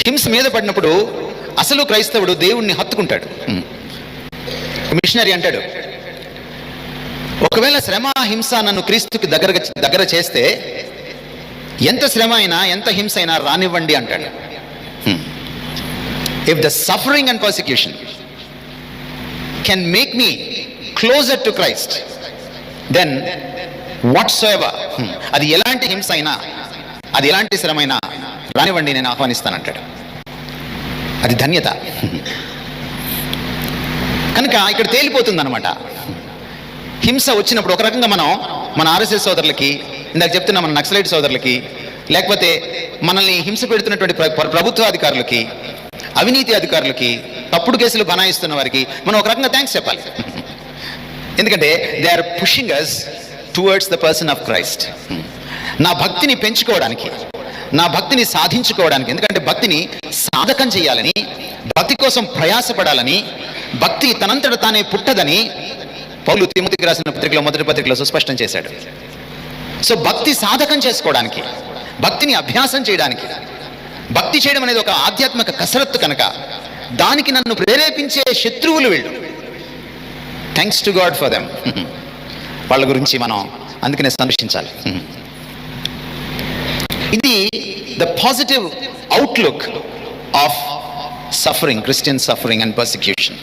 హింస మీద పడినప్పుడు అసలు క్రైస్తవుడు దేవుణ్ణి హత్తుకుంటాడు. మిషనరీ అంటాడు, ఒకవేళ శ్రమ హింస నన్ను క్రీస్తుకి దగ్గర చేస్తే ఎంత శ్రమ అయినా ఎంత హింస అయినా రానివ్వండి అంటాడు. If the suffering and persecution can make me closer to Christ, then whatsoever, అది ఎలాంటి హింస అయినా అది ఎలాంటి శ్రమ అయినా రానివ్వండి, నేను ఆహ్వానిస్తానంటాడు. అది ధన్యత. కనుక ఇక్కడ తేలిపోతుంది అనమాట. హింస వచ్చినప్పుడు ఒక రకంగా మనం మన ఆర్ఎస్ఎస్ సోదరులకి, ఇందాక చెప్తున్నా మన నక్సలైట్ సోదరులకి, లేకపోతే మనల్ని హింస పెడుతున్నటువంటి ప్రభుత్వాధికారులకి, అవినీతి అధికారులకి, తప్పుడు కేసులు బనాయిస్తున్న వారికి మనం ఒక రకంగా థ్యాంక్స్ చెప్పాలి. ఎందుకంటే they are pushing us towards the person of Christ. నా భక్తిని పెంచుకోవడానికి, నా భక్తిని సాధించుకోవడానికి, ఎందుకంటే భక్తిని సాధకం చేయాలని, భక్తి కోసం ప్రయాసపడాలని, భక్తి తనంతట తానే పుట్టదని పౌలు తిమోతికి రాసిన పత్రికలో మొదటి పత్రికలో సుస్పష్టం చేశాడు. సో భక్తి సాధకం చేసుకోవడానికి, భక్తిని అభ్యాసం చేయడానికి, భక్తి చేయడం అనేది ఒక ఆధ్యాత్మిక కసరత్తు కనుక దానికి నన్ను ప్రేరేపించే శత్రువులు వీళ్ళు. Thanks to God for them. వాళ్ళ గురించి మనం అందుకనే సంరక్షించాలి. ఇది the positive outlook of suffering, Christian suffering and persecution.